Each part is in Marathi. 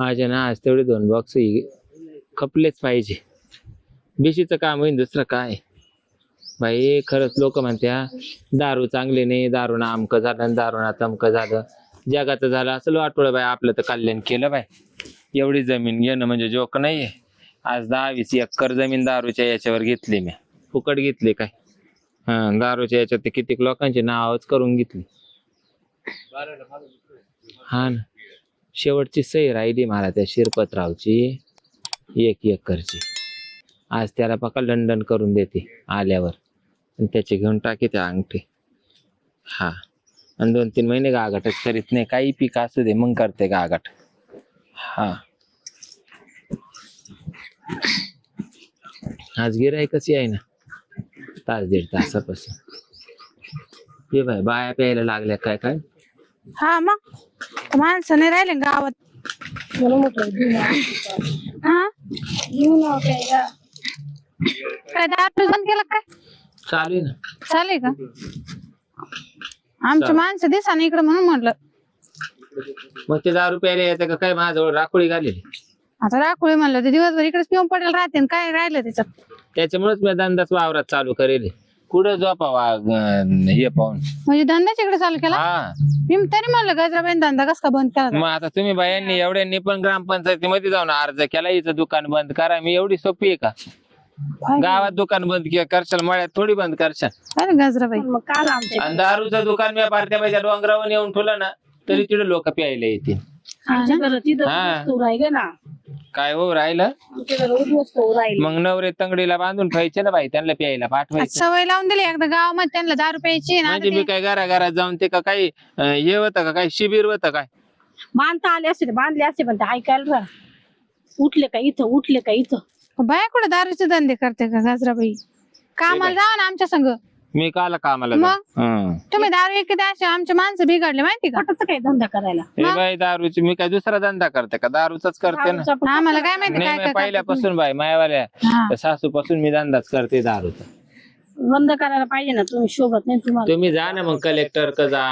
आज आहे ना, आज तेवढे 2 बॉक्स खपलेच पाहिजे. बेशीचं काम होईल, दुसरं काय बाई. खरंच लोक म्हणत्या दारू चांगली नाही, दारूनं अमकं झालं, दारूनं तमकं झालं. जगाचं झालं असं वाटवलं बाई, आपलं तर कल्याण केलं बाई. एवढी जमीन घेणं म्हणजे जोक नाहीये. आज 10-20 एकर जमीन दारूच्या याच्यावर घेतली मी, फुकट घेतली काय. दारूच्या याच्यात ते कित्येक लोकांची नावच करून घेतली. हा ना, शेवटची सही राहिली मला त्या शिरपतरावची 1 एकरची. आज त्याला पक्का लंडन करून देते आल्यावर, आणि त्याचे घेऊन टाके त्या अंगठी. हा, आणि 2-3 महिने गागाटच करीत नाही, काही पीक असू दे मग करते गागाट. हा, आज गिऱ्हाईकच आहे ना, तास 1.5 तासापासून. ये बाय, बाया प्यायला लागल्या काय काय. हा मग माणसं नाही राहिले गावात. काय दारू बंद केलं काय? चालू आहे ना. चालेल का? आमची माणसं दिसा ना इकडे म्हणून म्हटलं. मग ते दारू प्यायला येतं का काय? माझ्याजवळ राखोळी घालेली. आता राखोळी म्हणलं ते दिवसभर इकडेच पिऊन पडेल राहते आणि काय राहिलं त्याच्यात. त्याच्यामुळेच मी धंदाच वावरात चालू करेल. कुठं झोपावा हे पाहून. म्हणजे धंदाच इकडे चालू केला. हा, मी तरी म्हणलं गजराबाई धंदा कस का बंद केला. मग आता तुम्ही बायांनी एवढ्यांनी पण ग्रामपंचायतीमध्ये जाऊन अर्ज केला, हिचं दुकान बंद करा. मी एवढी सोपी आहे का? गावात दुकान बंद करशाल, मळ्यात थोडी बंद करशाल. अरे गजराबाई आणि दारूचं दुकान मी पारत्या पाहिजे डोंगरावर येऊन ठेवलं ना, तरी तिथे लोक प्यायला येतील. काय हो राहिलं? मग नवरे तंगडीला बांधून ठेवायचे ना बाई, त्यांना प्यायला पाठवायचं. सवय लावून दिली एकदा गावामध्ये त्यांना दारू प्यायची. म्हणजे मी काय घराघरात जाऊन ते का काही हे होतं का, काही शिबिर होतं काय? बांधता आले असते बांधले असते, पण ते ऐकायला राह. उठले का इथं, उठले का इथं. बाया कुठे दारूचे धंदे करते का गजराबाई? कामाला जावा ना आमच्या संग. मी काला कामाला मग तुम्ही दारू एक असे आमचे माणसं बिघडले माहिती का? कुठं काही धंदा करायला. हे बाई दारूची मी काय दुसरा धंदा करते का? दारूचाच करते ना. आम्हाला काय माहिती नाही, काय मी काय पहिल्यापासून बाई मायावाल्या सासूपासून मी धंदाच करते दारूचा. बंद करायला पाहिजे ना, तुम्ही शोभत नाही तुम्हाला. तुम्ही जा ना मग, कलेक्टर का जा,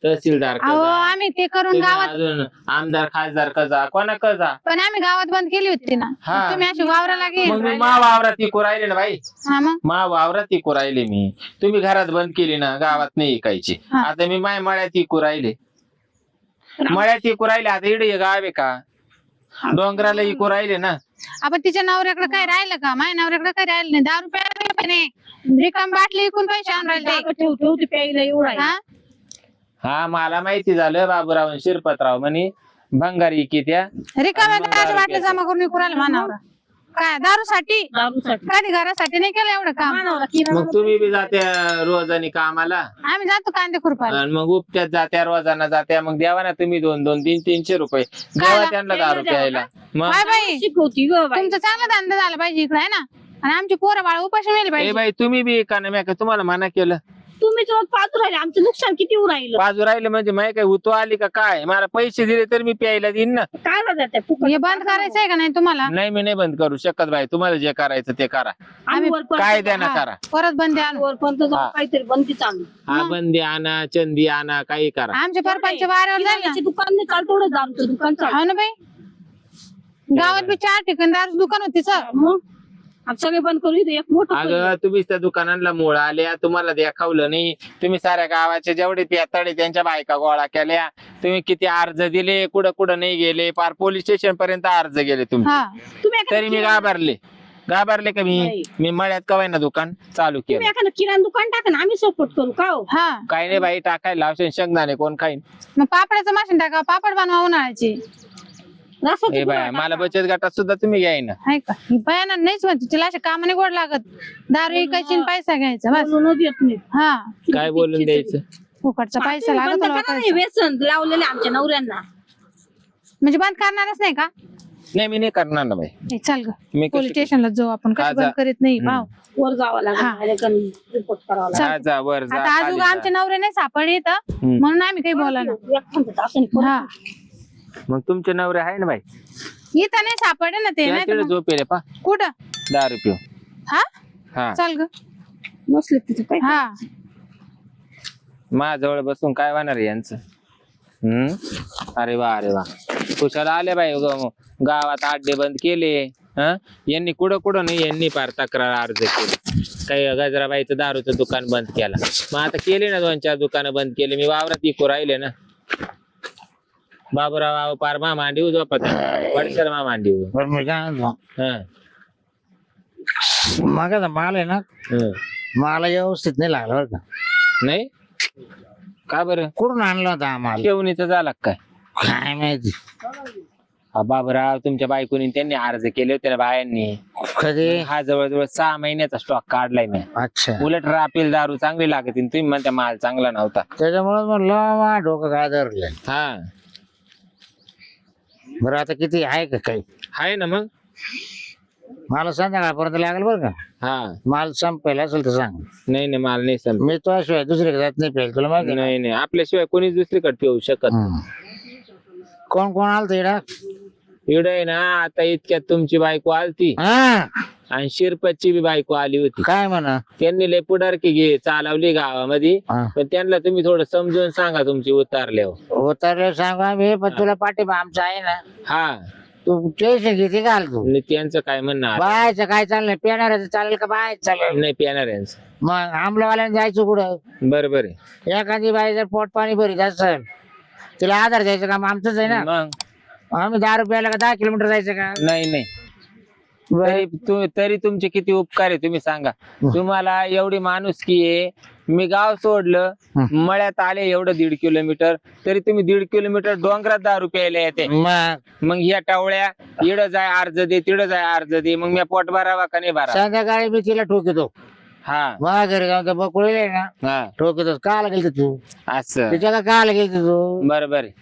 तहसीलदार का अहो जा, आम्ही ते करून तुम्ही गावात अजून आमदार खासदार का जा, कोणा का जा. पण आम्ही गावात बंद केली होती ना. हा. तुम्ही अशी वावराला मग मी गेली. मा वावरात इकू राहिले ना बाई, हा मग मा वावरात इकू राहिले मी. तुम्ही घरात बंद केली ना, गावात नाही इकायची. हा. आता मी माय मळ्यात इकू राहिले, मळ्यात इकू राहिले. आता इकडे गाव आहे का? डोंगराला इकू राहिले ना. आपण तिच्या नवऱ्याकडे काय राहिलं का? माझ्या नवऱ्याकडे काय राहिलं नाही. दारू प्यायला नाही, रिकाम बाटली विकून पैसे आणून राहिले. जागा ठेव ठेव ते प्यायला एवढा आहे. हा हा, मला माहिती झालं. बाबूराव आणि शिरपतराव म्हणे भंगारी की त्या रिकाम्या दारूच्या बाटल्या जमा करून विकून राहिला माझा नवरा. काय दारूसाठी? दारूसाठी. कधी घरासाठी नाही केलं एवढं काम. मानवला किराणा मग तुम्ही बी जात्या रोजानी कामाला, आम्ही जातो कांदे खुरपायला. आणि मग उपत्यात जात्या, रोजाना जात्या. मग द्यावा ना तुम्ही 200, 300 रुपये द्यावा त्यांना दारू प्यायला. मग बाय बाई, शिकवती ग बाई. तुमचा चांगला धंदा झाला पाहिजे इकडे आहे ना. आणि आमची पोरं बाळ उपाशी मिळाली ए पाहिजे. बाई, तुम्ही बी का ना, मी काय तुम्हाला मना केलं? तुम्ही रोज पाहतो राहिले, आमचं नुकसान किती होऊ राहिलं. बाजू राहिले म्हणजे माहिती काय उतो आली का काय? मला पैसे दिले तर मी प्यायला देईन ना. काय होत ते फुकट. हे बंद करायचंय का नाही तुम्हाला? नाही, मी नाही बंद करू शकत बाई. तुम्हाला जे करायचं ते करा, आम्ही वरपर्यंत काय द्या ना हा, करा. परत बंदी आणू. वरपर्यंत जाऊन हा. काहीतरी बंदी चालू. हा, बंदी आणा, चंदी आणा, काही करा. आमच्या परपंच वाऱ्यावर जाईल ना. किराण्याचे दुकान नाही चालतो, एवढं दारूचं दुकान चालू. हो ना बाई, गावात बी 4 ठिकाणी दारू दुकान होती सर. मग आता सगळे बंद करू. इथं एक मोठं अगं तुम्हीच त्या दुकानाला मोळ आल्या, तुम्हाला देखावलं नाही. तुम्ही साऱ्या गावाचे जेवढे प्यातडे त्यांच्या बायका गोळा केल्या. तुम्ही किती अर्ज दिले, कुठं कुठं नाही गेले, पार पोलीस स्टेशन पर्यंत अर्ज गेले तुमचे. हा तुम्ही एखादं तरी मी घाबरले का नाही. मी मळ्यात कवाय ना दुकान चालू केलं. तुम्ही एखादं किराणा दुकान टाका ना, आम्ही सपोर्ट करू का हो? हा, काही नाही बाई, टाकायला लावशील शेंगदाणे कोण खाईन. मग पापडाचं मशीन टाका, पापड बनवा उन्हाळ्याची. रसाचं ए बाय, गुलाब मला टाका. बचत गटात सुद्धा तुम्ही घ्याय ना. आहे का? ही बयाना नाहीच म्हणते, तिला अशा कामाने गोड लागत. दारू विकायची आणि पैसा घ्यायचा बस. बोलूनच येत नाही. हा, काय बोलून द्यायचं? फुकटचा पैसा तुम्ही लागत बंद तुला करा ना, वाटायचं. हे व्यसन लावलेले आमच्या नवऱ्यांना. म्हणजे बंद करणारच नाही का? नाही, मी नाही करणार ना बाई. हे चल ग, मी पोलीस कशी- स्टेशनला जाऊ आपण. हा, कसं बंद जा. करीत नाही भाव. वर जावं हा. लागेल, रिपोर्ट करावा लागेल. जा जा वर जा, आता खाली अजून जा. आमचे नवरे नाही सापडले इथं, म्हणून आम्ही काही बोला ना. एक म्हणतात असं नाही. हा, मग तुमचे नवरे आहे ना बाई, इथं नाही सापडले ना ते. त्या नाही तर तिकडे मग- झोपेले पा कुठं? दारू पिऊ. हा, हा, चल ग. नसले तिथे काय. हा, माझ्याजवळ बसून काय होणार आहे यांचं? अरे वा, अरे वा. कुशाला आले बाई गावात अड्डे बंद केले. यांनी कुठं नाही, यांनी फार तक्रार अर्ज केली. काही गजराबाईचं दारूचं दुकान बंद केला. मग आता केले ना 2-4 दुकानं बंद केले. मी वावरात इकू राहिले ना. बाबूराव पार मा मांडीव झोपत वडसर मा मांडीव. बरं मी काय म्हणतो, मग माल आहे ना, मला व्यवस्थित नाही लागला बरं का. नाही का बरं? कुठून आणला होता आम्हाला शेवणीचं झाला काय? काय माहिती. बाबूराव तुमच्या बायकोनी त्यांनी अर्ज केले होते ना बायांनी. कधी? हा जवळजवळ 6 महिन्याचा स्टॉक काढलाय मी. अच्छा, उलट रापेल दारू चांगली लागते, तुम्ही म्हणता माल चांगला नव्हता. त्याच्यामुळे म्हणलं मा डोकं काय धरलं. हा बरं आता किती आहे का काही? आहे ना मग. मला संध्याकाळपर्यंत लागेल बरं का. हा माल संपायला असेल तर सांग. नाही माल नाही संपला. मी तो शिवाय दुसरीकडे जात नाही प्यायला, तुला माहिती आहे ना? नाही आपल्याशिवाय कोणीच दुसरीकडे पिऊ शकत. कोण कोण आलत इडा? इकडे आहे ना आता इतक्यात तुमची बायको आलती आणि शिरपतची बी बायको आली होती. काय म्हणा? त्यांनी लय पुढारकी चालवली गावामध्ये. पण त्यांना तुम्ही थोडं समजून सांगा तुमची उतारल्यावर. उतरले सांगू आम्ही, पण तुला पाठिंबा आमचा आहे ना. हा तू टेन्शन घेते घाल तू. आणि त्यांचं काय म्हणणं आहे? बायचं काय चाललंय? पेणाऱ्याचं चालेल का बाय चालेल? नाही पिणाऱ्यांचं. मग आंबल्यावाल्याने जायचं कुठं? बरोबर आहे. एखादी बाई जर पोट पाणी भरीत असेल तिला आधार द्यायचं काम आमचंच आहे ना. मग आम्ही 10 रुपयाला का 10 किलोमीटर जायचं का? नाही तरी तुमचे किती उपकार आहे तुम्ही सांगा. तुम्हाला एवढी माणुसकी आहे. मी गाव सोडलं, मळ्यात आले एवढं 1.5 किलोमीटर, तरी तुम्ही 1.5 किलोमीटर डोंगरात दारू प्यायला येते. मग ह्या टावळ्या इडं जाय अर्ज दे, तिडं जाय अर्ज दे. मग मी पोट भरावा का नाही भरा? संध्याकाळी मी तिला ठोकतो. हा मला घरी जाऊन बकुळले ना हा ठोकतो. काला गेलत तू? असं तिच्या का काला गेलत तू? बरोबर आहे.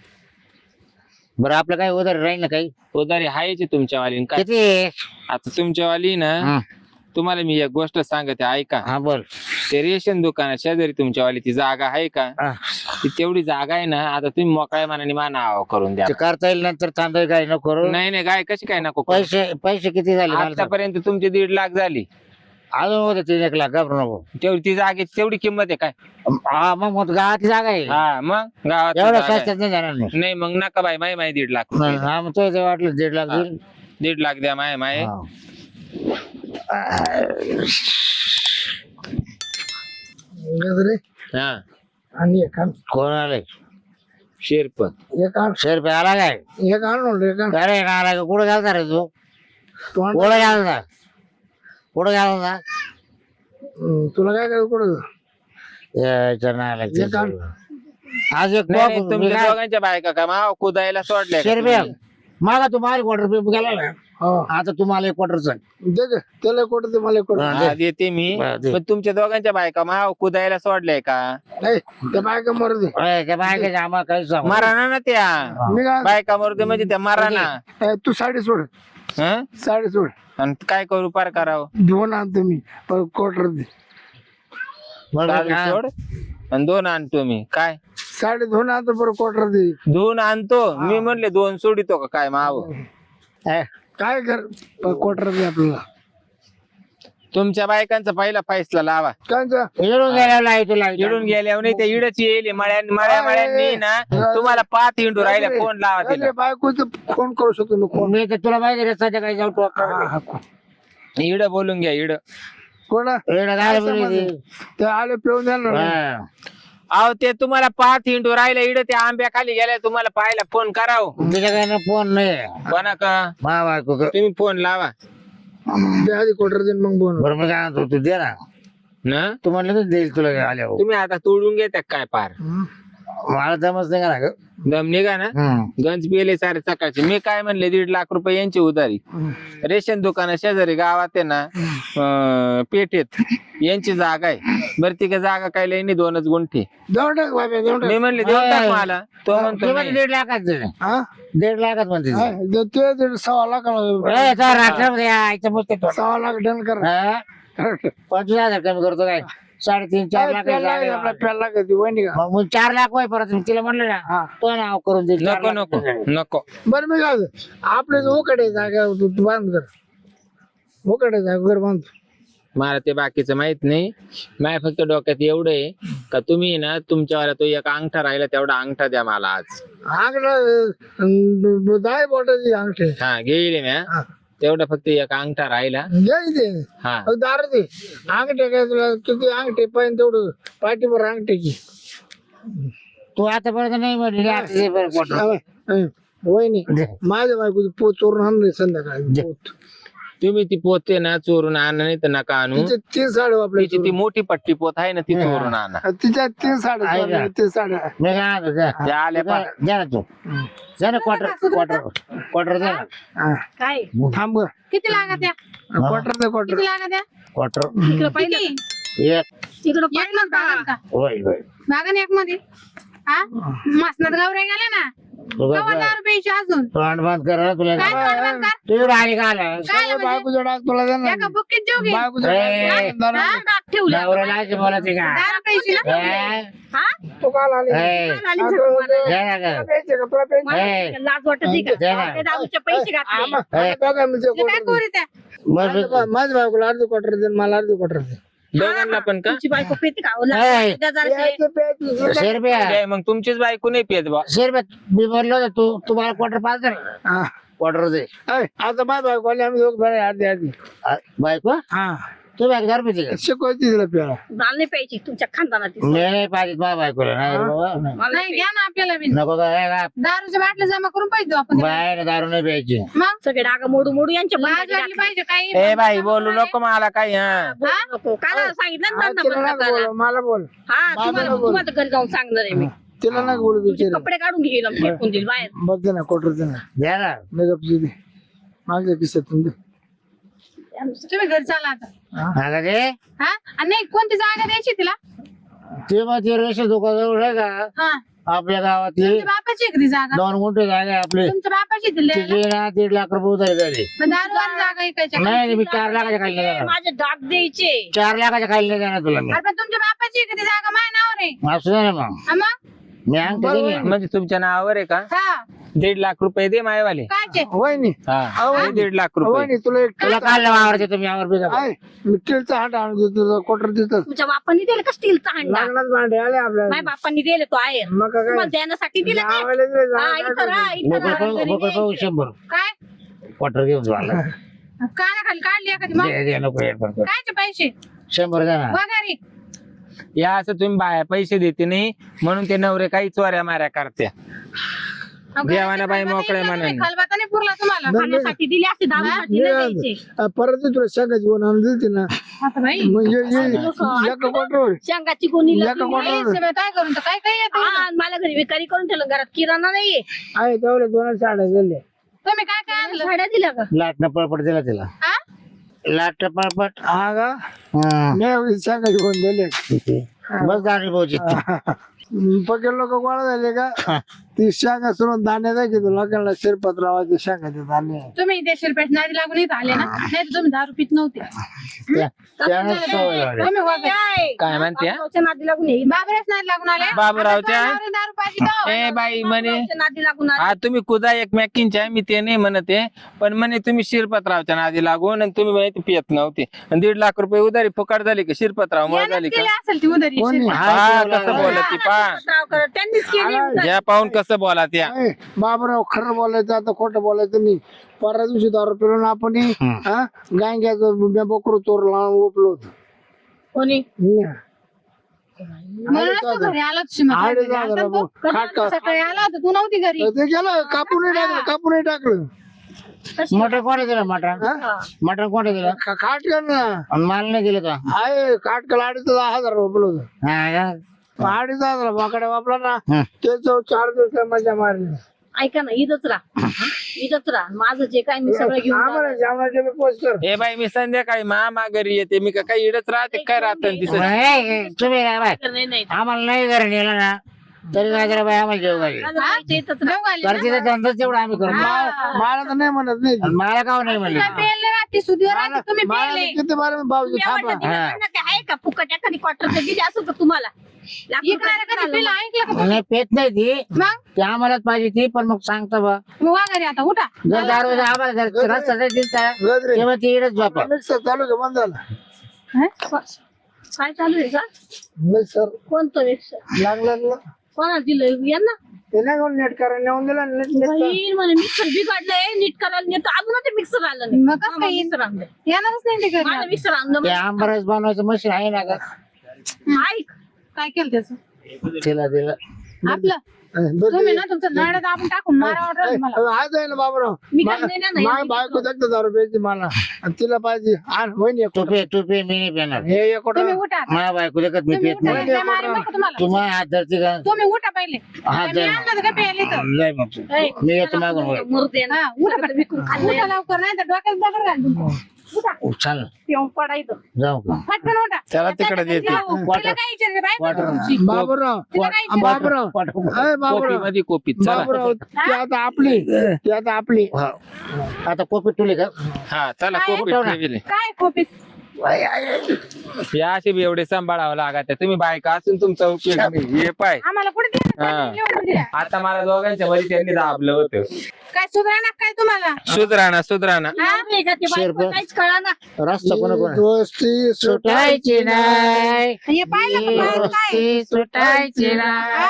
बरं आपलं काही उधार राहील ना काही? उधारी हायची तुमच्यावाली काय? किती? आता तुमच्यावाली ना, तुम्हाला मी एक गोष्ट सांगते ऐका. हा बोल. ते रेशन दुकानात शेजारी तुमच्यावाली ती जागा आहे का? ती तेवढी जागा आहे ना, आता तुम्ही मोकळ्या मनाने नाव करून द्या. ते करता येईल नंतर तांदूळ काय नको करू. नाही गाय कशी काय नको करू? पैसे किती झाले? आतापर्यंत तुमची 1.5 लाख झाली. अजून होते 3-1 लाख. घाबरू नको. तेवढी ती जागेची तेवढी किंमत आहे काय? हा मग गावातली जागा आहे. हा मग गावात एवढं स्वस्तात नाही जाणार नाही. नाही मग नका बाई माय 1.5 लाख. हा मग तो वाटलं 1.5 लाख देईल. 1.5 लाख द्या माय. हा आणि कोण आले? शिरपत. शेर आला काय? अरे आला का? कुठं घालता रे तू? कुठं घालता? कुठं घालता? तुला काय करायचं कुठं? आज एक तुमच्या दोघांच्या बायका का माव कुदायला सोडल्या का शेरबे तुम्ही? मागा तुम्हाला क्वार्टर गेला ना. आता तुम्हाला 1 क्वार्टरचा त्याला कुठं ते मला कुठं हा, देते मी. पण तुमच्या दोघांच्या बायका माव कुदायला सोडल्याय का? नाही त्या बायका मरू दे. त्या बायकाच्या आम्हाला काही सांगू. माराना ना त्या मी काय बायका मरू दे म्हणजे त्या माराना. तू साडी सोड. हं? साडी सोड. आणि काय करू पार करावं? दोन आणतो मी क्वार्टर दे. साडी सोड आणि 2 आणतो मी. काय साडी धुवून आणतो बरं क्वार्टर दे. 2 आणतो मी म्हणले 2 सोडितो का काय माव? काय कर क्वार्टर दे आपल्याला. तुमच्या बायकांचा पहिला फैसला लावा. कांचा इकडून गेल्यावर तुला इडून गेल्यावर नाही ते इडच येईल मळ्यांनी ना तुम्हाला 5 हिंडू राहिल्या. फोन लावा तिला. बायकोचं फोन करू शकतो नको. मी तर तुला माहिती आहे सध्या काही जाऊ टोक इड बोलून घ्या इड. कोणा ते आले पिऊन द्या. अहो ते तुम्हाला 5 हिंडू राहिलं इड त्या आंब्या खाली गेल्या. तुम्हाला पाहायला फोन करावं. तुझ्याकडे फोन नाही. कोणा का? मा बायको तुम्ही फोन लावा आधी क्वार्टर दे मग बोल. बरं मी काय म्हणतो तू दे ना. तू म्हणलं तर देईल तुला आल्यावर. तुम्ही आता तोडून घेता काय पार? मला जमच नाही का ना ग. दम निघा ना. गंज पिले सारे सकाळचे. मी काय म्हणले 1.5 लाख रुपये यांची उधारी. रेशन दुकान शेजारी गावात आहे ना पेठेत यांची जागा आहे. बरं ती का जागा काय लई 2च गुंठे. मी म्हणले देऊन टाक मला. तो म्हणतो 1.5 लाखात दे. 1.5 लाखात म्हणते ते 1.5 लाख. 6 लाख डन कर. 25,000 कमी करतो काय? 3.5-4 लाख. मग 4 लाख होय परत तिला म्हणलं ना तो नाव करून दे. नको बरं मी काय आपले ओकडे जागा तू बांध कर. ओकडे जागा घर बांध. मला ते बाकीचं माहित नाही. माझ्या फक्त डोक्यात एवढं आहे का तुम्ही ना तुमच्यावर तो एक अंगठा राहिला तेवढा अंगठा द्या मला आज. अंगठा 10 बोटाची अंगठे हा घेईल म्या हा. तेवढा फक्त एक अंगठा राहिला. घ्या इथे हा दार दे अंगठे काय तुला किती अंगठे पाहिजे तेवढं पाठीवर अंगठे की तू आतापर्यंत नाही म्हणली आता दे बरं क्वार्टर. वहिनी माझ्या बायकोची पोत चोरून आणले संध्याकाळी पोत तुम्ही ती पोते ना चोरून आणा नाही तर नका आणू. तिचे 3 साड्या वापरल्या तिची ती मोठी पट्टी पोत आहे ना ती चोरून आणा. तिच्या 3 साड्या आहे चोरल्या, का? 3 साड्या मी काय म्हणतो, जा. त्या आल्या पा द्या ना तू जा ना क्वार्टर द्या ना हा. काय थांब किती लागत या क्वार्टर दे क्वार्टर किती लागत या क्वार्टर इकडं पाहिलं किती एक इकडं एक पाहिलं मग बागन का होय होय बागन एक मध्ये हा मसनात गावऱ्या गेल्या ना तुझं कवा 10 रुपयाची अजून तोंड बंद कर हं, तुला काय तोंड बंद कर? तू राहिली का आला काय म्हणजे? बायकोचा डाग तुला देणार एका बुक्कीत जेव घे बायकोचा ए, डाग हा? डाग ठेवला नवऱ्याला अशी बोलायची का 10 रुपयाची ना ए, हा तो काल आले ए, आली झक मारायला. द्या ना गं. प्यायचे का तुला प्यायचे? मला ए. लाज वाटत नाही दे ना. का ते दारूचे पैसे घातले आम्हा- आम्हा दोघांना ते ते काय quarter कोरी त्या दे. माझ्या बायकोला अर्धी क्वार्टर दे मला अर्धी क्वार्टर दे दोघांना पण का? तुमची बायको पेते का ए. प्यायचे, प्यायचे. शेरप्या काय मग तुमचीच बायको नाही पेत बा. शेरप्या मी बोललो होतो तू तुम्हाला क्वार्टर पाच दे हा. क्वार्टर दे ऐ, आता माझ्या बायको आली आम्ही दोघं बरं अर्धी अर्धी बायको हा तू बॅग दारू पिते का शिकवायची तिला प्यायला दाल नाही प्यायची तुमच्या खानदानात मी नाही पाहिजे माझ्या बायकोला नाही बाबा नाही. नाही घ्या ना आपल्याला बी नको का दारूच्या बाटल्या जमा करून पाहिजे आपण बाहेर दारू नाही प्यायची मग सगळे डाग मोडू मोडू यांच्या लाज बंदाची वाटली पाहिजे काही ए बाई बोलू नको मला काही. हा बोलू नको काय सांगितलं ना हा, त्यांना तिला बंद नका करायला. बोलू, मला बोल हा तुम्हाला तुम्हाला घरी जाऊन सांगणार आहे मी तिला नका बोलू बिचारी कपडे काढून घेईल आणि फेकून देईल बाहेर बघ दे ना क्वार्टर दे ना द्या ना मेकअपची दे मागच्या खिशातून दे तुम्ही घरी चाला आता सांगा ते हा आणि नाही कोणती जागा द्यायची तिला ते मग ते रेशन दुकानाजवळ आहे का हा आपल्या गावातली तुमच्या बापाची आहे का ती जागा 2 गुंठे जागा आहे आपली तुमच्या बापाची दिली तिची ना 1.5 लाख रुपये उधारी झाली मग दारूवाली जागा ऐकायच्या का? नाही मी 4 लाखाच्या खाली नाही देणार माझे डाग द्यायचे 4 लाखाच्या खाली नाही देणार तुला मी अरे पण तुमच्या बापाची आहे का ती जागा माझ्या नावावर आहे असं नाही मग हा मग मी अंगठी दिली ना. म्हणजे तुमच्या नावावर आहे का? हा 1.5 लाख रुपये दे मायवाले. कायचे वहिनी हा हे 1.5 लाख रुपये. वहिनी तुला एक तुला काढलं आवडते तुम्ही यावर बी आहे मी टिलचा हात आणून देतो तुला क्वार्टर देतात तुमच्या बापांनी दिले का स्टीलचा हंडा लग्नात भांडे आले आपल्याला माझ्या बापांनी दिले तो आहे मग काय तुम्हाला देण्यासाठी दिले काय गावाला दिले, हा, गावाला इथं राहा, इथं बोकळ राहा, घरी पाहू न्यायचे. 100 काय क्वार्टर घेऊन जायला कानाखाली काढली एखादी मग दे नको एडपण कर कायचे पैसे 100 द्या ना वगैरे या असं तुम्ही बाया पैसे देते नाही म्हणून ते नवरे काही चोऱ्या माऱ्या करत्या. देवाना बाई मोकळ्या मनाने. खलबत्ता नाही पुरला तुम्हाला खाण्यासाठी दिले असते दारूसाठी नाही द्यायचे परत तुला शेंगाची वन आणून दिलती ना आता बाई म्हणजे एका क्वार्टर शेंगाची कोणी एका लग्न क्वार्टर सगळं काय करून तर काय काय येतं हा, मला घरी विकारी करून ठेवलं घरात किराणा नाहीये आहे तेवढ्या 2 साड्या दिल्या तुम्ही काय काय आणलं साड्या दिल्या का लाटणं पळपट दिला तिला हा लाटणं पळपट हा का हा. मी शेंगाची वन दिले बस गाडी पोहोची पकेल लोक गोळा झाले का ती शेंगा सोडून दाणे दाखवतो लोकांना शिरपत्रावाचे शेंगाचे दाणे तुम्ही ते शिरपेट नादी लागून इथं आले ना नाही तर तुम्ही दारू पित नव्हते त्यानं सवय लागली. तुम्ही वगैरे काय म्हणते? बाबूरावच्या नादी लागून ये. बाबरेच नादी लागून आले बाबूरावच्या? आता तुझ्या दारू पाहिजे तो. ए बाई म्हणे बाबूरावच्या नादी लागून आले. हा तुम्ही कुदा एकमेकींच्या मी ते नाही म्हणत आहे पण म्हणे तुम्ही शिरपतरावच्या नादी लागून आणि तुम्ही म्हणे ते पियत नव्हते आणि 1.5 लाख रुपये उधारी फुकट झाली का शिरपतराव मुळे यानंच झाली का? केली असेल ती उधारी कोणी? शिरपेट. हा कसं बोलत ती पा राव करत त्यांनीच केली या पाहून कसं बोला त्या. ए, बाबराव खरं बोलायचं आता खोटं बोलायचं नाही परवा दिवशी दारू पिळून आपण गांग्याचं बकरू चोर लावून ओपलो होतो कोणी म्हणूनच तू घरी आला होता शिमत. आडे जा जरा भाऊ. खाट का सकाळी आला होता तू नव्हती घरी ते गेलं कापूनही टाकलं कापूनही टाकलं मटण कोणी दिलं मटण मटण कोणी दिलं खाट कर ना आणि मला नाही दिलं का आहे खाट का 10,000 रोपलं होतं हा का? 2,500 वाकडे वापरा ना हं. त्याचं 4 दिवस मजा मारली ऐका ना इथंच राहा इथंच राहा माझं जे काय मी सगळं घेऊन आम्हाला जेवणाचे पोस्टर ए बाई मी संध्याकाळी मामा घरी येते मी का काही इडच राहते काय राहतं तिथं. नाही, तुम्ही काय बाय जाणार. नाही आम्हाला नाही घरी नेलं ना तरी काय करा बाय आम्हाला जेव घाली माझं जायचं इथंच राहा. जाऊ आले ना. तर तिथं धंदाच तेवढा आम्ही करू मला तर नाही म्हणत नाही आणि मला का नाही म्हणलं काय पेरले राहते सुधीवर राहते तुम्ही मला पेरले किती बार भाऊजी तुम्ही थांबा एवढं दिलं म्हणलं ते आहे का फुकट एखादी क्वार्टर दिली असं तर तुम्हाला लाख इकडे कधी रुपये पिलं ऐकलं का नाही पेत नाही ती मग ती आम्हालाच पाहिजे ती पण मग सांगतो बा मग वा घरी आता उठा जर दारू आम्हाला जर रस्ता दिसता गजरे तेव्हा ती इडच बापा मिक्सर चालू का बंद झाला हं? काय चालू आहे का नाही सर कोणतं मिक्सर लागलं कोणाला दिलं यांना ते नाही कोण नेट करा नेऊन दिला बाई, म्हणे मिक्सर बिघडलंय नीट करायला नेतो अजून ते मिक्सर आलं नाही मग कसं काय मिक्सर आणलं येणारच नाही ते घरी. मला मिक्सर आणलं ते आंबरस बनवायचं मशीन आहे ना का ऐक काय केलं त्याचं तिला दिलं आपलं तुम्ही ना तुमचं नळ आपण टाकून मारा ऑर्डर मला आज आहे ना बाबराव मी काय देणार नाही माझ्या बायको देखता दारू प्यायची मला आणि तिला पाहिजे आण वहिनी एक तू कोटा. पे तू पे मी नाही पेणार हे एक कोटा. तुम्ही उठा आता. माझ्या बायको देखत मी तुम्ही पेत उठा नाही नाही, मारेल बरं का तुम्हाला तुम्हाला हात धरते का तुम्ही उठा पहिले हात मी धर आणलं का प्यायला इथं जाय मग तू. मी येतो मागून वर. मुर्दे ना हा उठा पटकन. उठा लवकर नाही तर डोक्यात दगड घाल तुमचं. उठा चाल पिऊन पडायचं जाऊ का पटकन उठा त्याला तिकडे देते. तिला काय विचारते बायको वाटर. तुमची? बाबराव तिला काय विचारते? बाबराव अय कोपी बाबराव मध्ये कोपीत चला बाबराव ती आता आपली ती आता आपली हा. आता कॉपी तुले का हा चला काय? कोपीत ठेवले काय खोपीत या असे बी एवढे सांभाळावं लागत तुम्ही बायका असून तुमचा उपयोग नाही. हे पाय आम्हाला कुठे दिलं? हा. एवढं दिलं. आता मला दोघांच्या मध्ये त्यांनी दाबलं होतं काय सुधारणा काय तुम्हाला सुधराना नाही का ते बायको काहीच कळा ना रस्ता कोण कोण दोस्ती सुटायची नाही हे पाहिलं का पायात काय दोस्ती सुटायची नाही हा?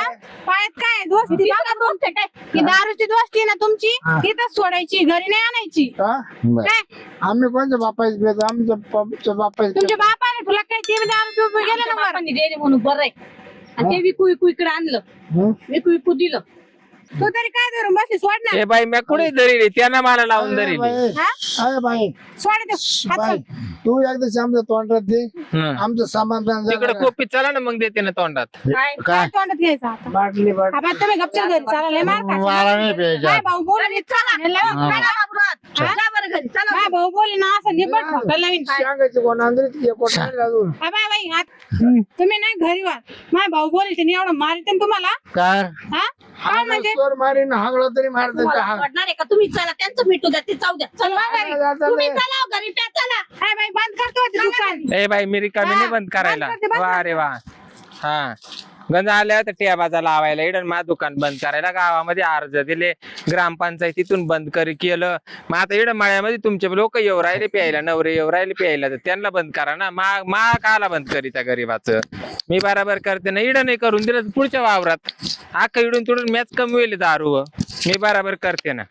पायात काय दोस्ती दोस्त आहे काय ही दारूची दोस्ती ना तुमची इथंच सोडायची घरी नाही आणायची हा? काय आम्ही कोणत्या बापायच भेट आमच्या बापायच तुमच्या बापाने तुला काय ते बी दारू पिऊन गेलं आमच्या ना वर. बापांनी दिले म्हणून बरं आहे आणि ते विकू विकू इकडे आणलं विकू विकू दिलं तू तरी काय धरून बसली सोड ना हे बाई मी कुठे धरीली त्यांना मला लावून धरीली हा? अरे बाई सोड ते हात बाई सोड. तू एकदा आमच्या तोंडात दे हं. आमचं सामान तिकडे कोपीत चला ना मग देते ना तोंडात काय तोंडात घ्यायचं आता बाटली आपण तुम्ही गपच्या घरी चाला लय मार खाशील. मला नाही प्यायचं काय भाऊ बोलली चला जा बरं घरी चला काय भाऊ बोलली ना असं निपट ठोकायला लावीन. सांगायची कोण अंदर कोण अजून हा बाय बाई तुम्ही नाही घरी वा माझ्या भाऊ बोलले त्यांनी एवढं मारते ना तुम्हाला कार हा काय म्हणजे स्वर मारीन हागला तरी मारत तुम्हाला पडणार आहे का तुम्ही चला त्यांचं मिटू द्या ते जाऊ द्या चला घरी तुम्ही चला घरी त्या चला काय बाई बंद करतो ते दुकान ए बाई मी रिकामी नाही बंद करायला बंद करते, बंद वा रे वा हा गंज आल्या तर टेबाजा लावायला इडन मा दुकान बंद करायला गावामध्ये अर्ज दिले ग्रामपंचायतीतून बंद केलं मग आता इडन माळ्यामध्ये तुमचे लोक येऊ राहिले प्यायला नवरे येऊ राहिले प्यायला तर त्यांना बंद करा ना मा काला बंद करी त्या गरीबाचं मी बराबर करते ना इडन नाही करून दिलं तर पुढच्या वावरात अख्खा इडून तिडून मॅच कमवेल दारू मी बराबर करते ना